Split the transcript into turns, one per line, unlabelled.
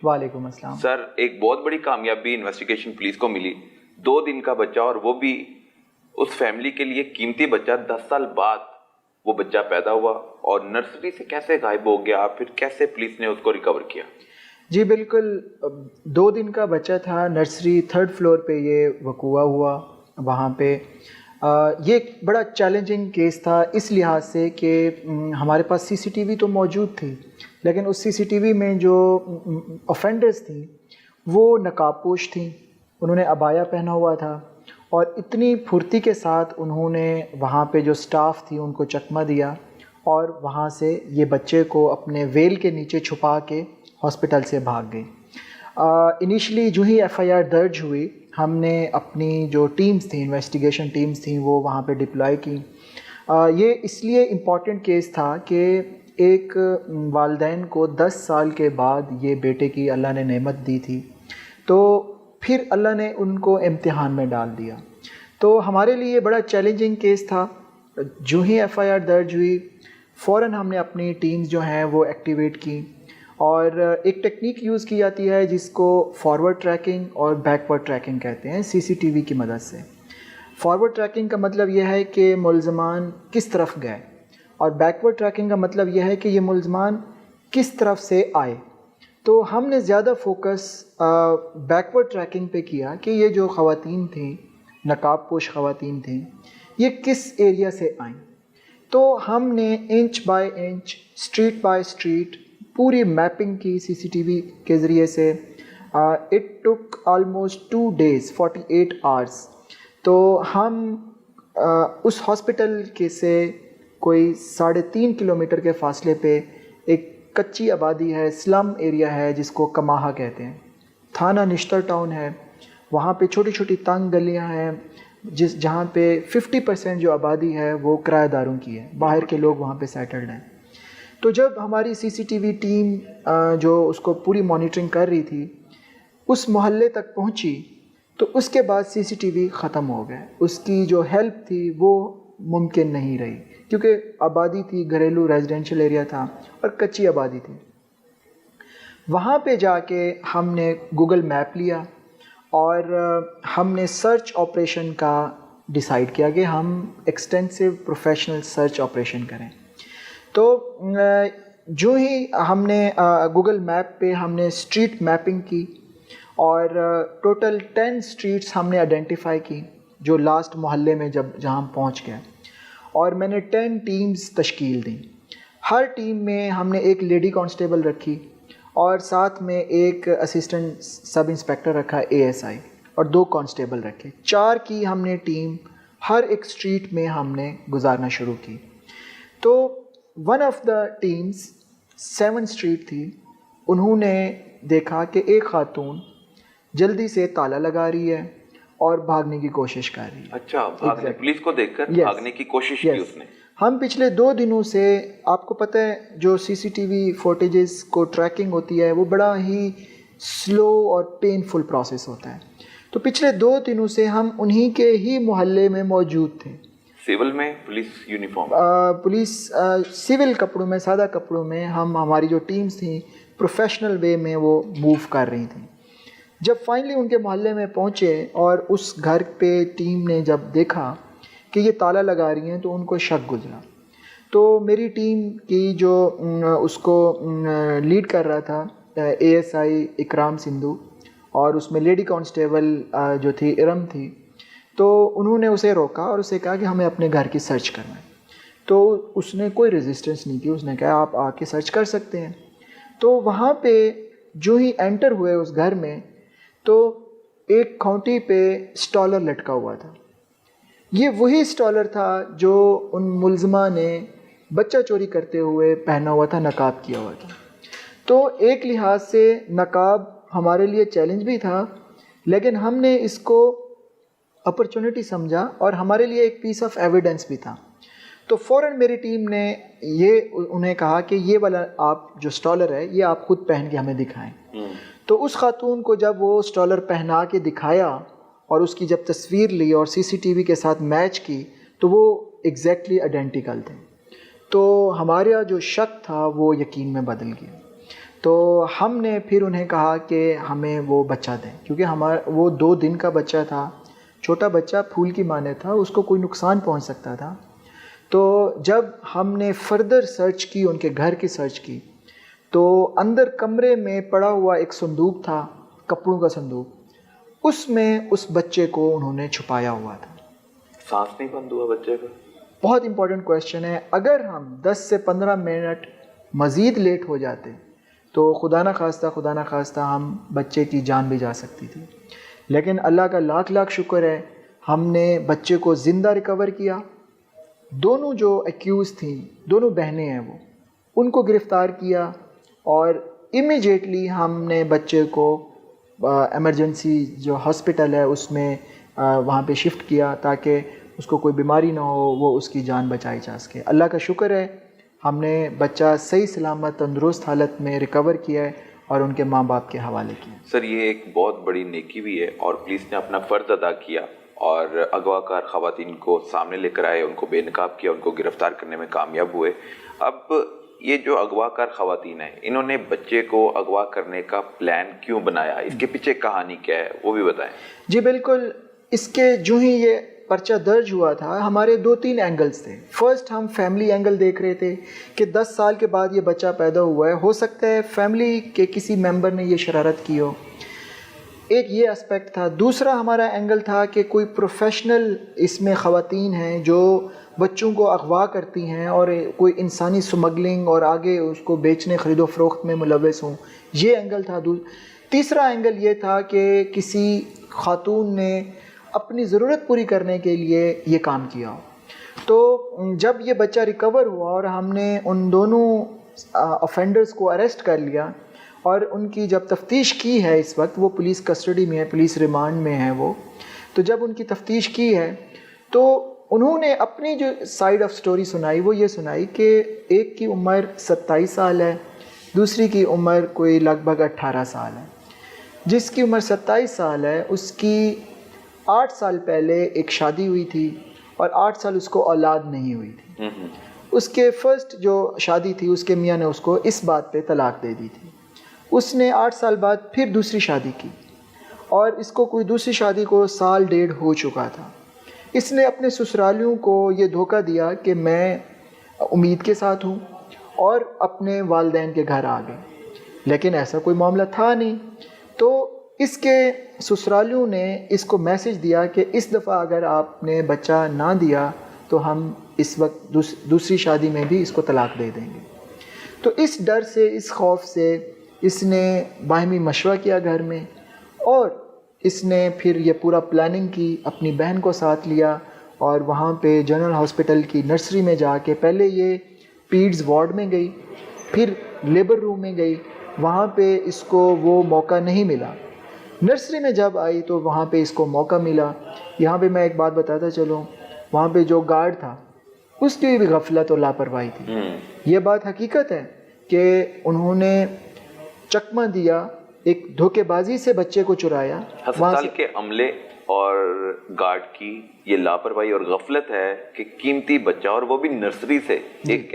وعلیکم السلام
سر. ایک بہت بڑی کامیابی انویسٹیگیشن پولیس کو ملی, 2 دن کا بچہ, اور وہ بھی اس فیملی کے لیے قیمتی بچہ. 10 سال بعد وہ بچہ پیدا ہوا اور نرسری سے کیسے غائب ہو گیا, پھر کیسے پولیس نے اس کو ریکور کیا؟
جی بالکل, 2 دن کا بچہ تھا, نرسری 3rd فلور پہ یہ وقوع ہوا. وہاں پہ یہ ایک بڑا چیلنجنگ کیس تھا اس لحاظ سے کہ ہمارے پاس سی سی ٹی وی تو موجود تھی, لیکن اس سی سی ٹی وی میں جو آفینڈرز تھیں وہ نقاب پوش تھیں, انہوں نے عبایا پہنا ہوا تھا, اور اتنی پھرتی کے ساتھ انہوں نے وہاں پہ جو سٹاف تھی ان کو چکمہ دیا اور وہاں سے یہ بچے کو اپنے ویل کے نیچے چھپا کے ہاسپٹل سے بھاگ گئی. انیشلی جو ہی ایف آئی آر درج ہوئی, ہم نے اپنی جو ٹیمز تھیں, انویسٹیگیشن ٹیمز تھیں, وہ وہاں پہ ڈپلائی کی. یہ اس لیے امپورٹنٹ کیس تھا کہ ایک والدین کو 10 سال کے بعد یہ بیٹے کی اللہ نے نعمت دی تھی, تو پھر اللہ نے ان کو امتحان میں ڈال دیا. تو ہمارے لیے بڑا چیلنجنگ کیس تھا. جو ہی ایف آئی آر درج ہوئی فوراً ہم نے اپنی ٹیمز جو ہیں وہ ایکٹیویٹ کی, اور ایک ٹیکنیک یوز کی جاتی ہے جس کو فارورڈ ٹریکنگ اور بیکورڈ ٹریکنگ کہتے ہیں سی سی ٹی وی کی مدد سے. فارورڈ ٹریکنگ کا مطلب یہ ہے کہ ملزمان کس طرف گئے, اور بیکورڈ ٹریکنگ کا مطلب یہ ہے کہ یہ ملزمان کس طرف سے آئے. تو ہم نے زیادہ فوکس بیکورڈ ٹریکنگ پہ کیا کہ یہ جو خواتین تھیں, نقاب پوش خواتین تھیں, یہ کس ایریا سے آئیں. تو ہم نے inch by inch, street by street پوری میپنگ کی سی سی ٹی وی کے ذریعے سے. It took almost 2 days 48 hours. تو ہم اس ہاسپٹل کے سے کوئی 3.5 کلومیٹر کے فاصلے پہ ایک کچی آبادی ہے, سلم ایریا ہے جس کو کماہا کہتے ہیں, تھانہ نشتر ٹاؤن ہے. وہاں پہ چھوٹی چھوٹی تنگ گلیاں ہیں جہاں پہ 50% جو آبادی ہے وہ کرایہ داروں کی ہے, باہر کے لوگ وہاں پہ سیٹلڈ ہیں. تو جب ہماری سی سی ٹی وی ٹیم جو اس کو پوری مانیٹرنگ کر رہی تھی اس محلے تک پہنچی, تو اس کے بعد سی سی ٹی وی ختم ہو گئے. اس کی جو ہیلپ تھی وہ ممکن نہیں رہی, کیونکہ آبادی تھی, گھریلو ریزیڈینشیل ایریا تھا اور کچی آبادی تھی. وہاں پہ جا کے ہم نے گوگل میپ لیا اور ہم نے سرچ آپریشن کا ڈیسائیڈ کیا کہ ہم ایکسٹینسو پروفیشنل سرچ آپریشن کریں. تو جو ہی ہم نے گوگل میپ پہ ہم نے اسٹریٹ میپنگ کی, اور ٹوٹل 10 اسٹریٹس ہم نے آئیڈینٹیفائی کی جو لاسٹ محلے میں جہاں ہم پہنچ گئے, اور میں نے 10 ٹیمز تشکیل دیں. ہر ٹیم میں ہم نے ایک لیڈی کانسٹیبل رکھی اور ساتھ میں ایک اسسٹنٹ سب انسپیکٹر رکھا ASI, اور 2 کانسٹیبل رکھے. 4 کی ہم نے ٹیم ہر ایک اسٹریٹ میں ہم نے گزارنا شروع کی. تو one of the teams 7 street تھی, انہوں نے دیکھا کہ ایک خاتون جلدی سے تالا لگا رہی ہے اور بھاگنے کی کوشش کر رہی ہے.
اچھا, پولیس کو دیکھ کر بھاگنے کی کوشش کی اس نے.
ہم پچھلے 2 دنوں سے, آپ کو پتہ ہے جو سی سی ٹی وی فوٹیجز کو ٹریکنگ ہوتی ہے وہ بڑا ہی سلو اور پینفل پروسیس ہوتا ہے. تو پچھلے 2 دنوں سے ہم انہی کے ہی محلے میں موجود تھے.
سول میں پولیس یونیفارم,
پولیس سول کپڑوں میں, سادہ کپڑوں میں, ہماری جو ٹیمز تھیں پروفیشنل وے میں وہ موو کر رہی تھیں. جب فائنلی ان کے محلے میں پہنچے اور اس گھر پہ ٹیم نے جب دیکھا کہ یہ تالا لگا رہی ہیں تو ان کو شک گزرا. تو میری ٹیم کی جو اس کو لیڈ کر رہا تھا ASI اکرام سندھو, اور اس میں لیڈی کانسٹیبل جو تھی ارم تھی, تو انہوں نے اسے روکا اور اسے کہا کہ ہمیں اپنے گھر کی سرچ کرنا ہے. تو اس نے کوئی ریزسٹنس نہیں کی, اس نے کہا آپ آ کے سرچ کر سکتے ہیں. تو وہاں پہ جو ہی انٹر ہوئے اس گھر میں, تو ایک کھونٹی پہ اسٹالر لٹکا ہوا تھا. یہ وہی اسٹالر تھا جو ان ملزمہ نے بچہ چوری کرتے ہوئے پہنا ہوا تھا, نقاب کیا ہوا تھا. تو ایک لحاظ سے نقاب ہمارے لیے چیلنج بھی تھا, لیکن ہم نے اس کو اپرچونٹی سمجھا اور ہمارے لیے ایک پیس آف ایویڈنس بھی تھا. تو فوراً میری ٹیم نے انہیں کہا کہ یہ والا آپ جو اسٹالر ہے یہ آپ خود پہن کے ہمیں دکھائیں. تو اس خاتون کو جب وہ اسٹالر پہنا کے دکھایا اور اس کی جب تصویر لی اور سی سی ٹی وی کے ساتھ میچ کی, تو وہ ایگزیکٹلی آئیڈینٹیکل تھے. تو ہمارا جو شک تھا وہ یقین میں بدل گیا. تو ہم نے پھر انہیں کہا کہ ہمیں وہ بچہ دیں، کیونکہ وہ 2 دن کا بچہ تھا، چھوٹا بچہ پھول کی مانے تھا، اس کو کوئی نقصان پہنچ سکتا تھا۔ تو جب ہم نے فردر سرچ کی، ان کے گھر کی سرچ کی، تو اندر کمرے میں پڑا ہوا ایک صندوق تھا، کپڑوں کا صندوق، اس میں اس بچے کو انہوں نے چھپایا ہوا تھا۔
سانس نہیں بند ہوا بچے کا؟
بہت امپورٹنٹ کویشچن ہے۔ اگر ہم 10 سے 15 منٹ مزید لیٹ ہو جاتے تو خدا نہ خواستہ ہم بچے کی جان بھی جا سکتی تھی، لیکن اللہ کا لاکھ لاکھ شکر ہے، ہم نے بچے کو زندہ ریکور کیا۔ دونوں جو ایکیوز تھیں، دونوں بہنیں ہیں وہ، ان کو گرفتار کیا، اور امیجیٹلی ہم نے بچے کو ایمرجنسی جو ہاسپٹل ہے اس میں وہاں پہ شفٹ کیا تاکہ اس کو کوئی بیماری نہ ہو، وہ اس کی جان بچائی جا سکے۔ اللہ کا شکر ہے، ہم نے بچہ صحیح سلامت تندرست حالت میں ریکور کیا ہے اور ان کے ماں باپ کے حوالے کیا۔
سر یہ ایک بہت بڑی نیکی بھی ہے، اور پولیس نے اپنا فرض ادا کیا اور اغوا کار خواتین کو سامنے لے کر آئے، ان کو بے نقاب کیا، ان کو گرفتار کرنے میں کامیاب ہوئے۔ اب یہ جو اغوا کار خواتین ہیں، انہوں نے بچے کو اغوا کرنے کا پلان کیوں بنایا؟ اس کے پیچھے کہانی کیا ہے وہ بھی بتائیں۔
جی بالکل، اس کے جو ہی یہ پرچہ درج ہوا تھا، ہمارے 2-3 اینگلز تھے۔ فرسٹ ہم فیملی اینگل دیکھ رہے تھے کہ 10 سال کے بعد یہ بچہ پیدا ہوا ہے، ہو سکتا ہے فیملی کے کسی ممبر نے یہ شرارت کی ہو، ایک یہ اسپیکٹ تھا۔ دوسرا ہمارا اینگل تھا کہ کوئی پروفیشنل اس میں خواتین ہیں جو بچوں کو اغوا کرتی ہیں اور کوئی انسانی سمگلنگ اور آگے اس کو بیچنے خرید و فروخت میں ملوث ہوں، یہ اینگل تھا۔ تیسرا اینگل یہ تھا کہ کسی خاتون نے اپنی ضرورت پوری کرنے کے لیے یہ کام کیا ہو۔ تو جب یہ بچہ ریکور ہوا اور ہم نے ان دونوں آفینڈرز کو اریسٹ کر لیا اور ان کی جب تفتیش کی ہے، اس وقت وہ پولیس کسٹڈی میں ہے، پولیس ریمانڈ میں ہے وہ، تو جب ان کی تفتیش کی ہے تو انہوں نے اپنی جو سائیڈ آف سٹوری سنائی وہ یہ سنائی کہ ایک کی عمر 27 سال ہے، دوسری کی عمر کوئی لگ بھگ 18 سال ہے۔ جس کی عمر 27 سال ہے اس کی 8 سال پہلے ایک شادی ہوئی تھی اور 8 سال اس کو اولاد نہیں ہوئی تھی۔ اس کے فرسٹ جو شادی تھی اس کے میاں نے اس کو اس بات پہ طلاق دے دی تھی۔ اس نے 8 سال بعد پھر دوسری شادی کی اور اس کو کوئی دوسری شادی کو 1.5 سال ہو چکا تھا۔ اس نے اپنے سسرالیوں کو یہ دھوکہ دیا کہ میں امید کے ساتھ ہوں اور اپنے والدین کے گھر آ گئے، لیکن ایسا کوئی معاملہ تھا نہیں۔ تو اس کے سسرالیوں نے اس کو میسج دیا کہ اس دفعہ اگر آپ نے بچہ نہ دیا تو ہم اس وقت دوسری شادی میں بھی اس کو طلاق دے دیں گے۔ تو اس ڈر سے، اس خوف سے اس نے باہمی مشورہ کیا گھر میں، اور اس نے پھر یہ پورا پلاننگ کی، اپنی بہن کو ساتھ لیا اور وہاں پہ جنرل ہاسپٹل کی نرسری میں جا کے پہلے یہ پیڈز وارڈ میں گئی، پھر لیبر روم میں گئی، وہاں پہ اس کو وہ موقع نہیں ملا۔ نرسری میں جب آئی تو وہاں پہ اس کو موقع ملا۔ یہاں پہ میں ایک بات بتاتا چلوں، وہاں پہ جو گارڈ تھا اس کی بھی غفلت اور لاپرواہی تھی۔ یہ بات حقیقت ہے کہ انہوں نے چکمہ دیا، ایک دھوکے بازی سے بچے کو چرایا۔
ہسپتال کے عملے اور گارڈ کی یہ لاپرواہی اور غفلت ہے کہ قیمتی بچہ، اور وہ بھی نرسری سے، ایک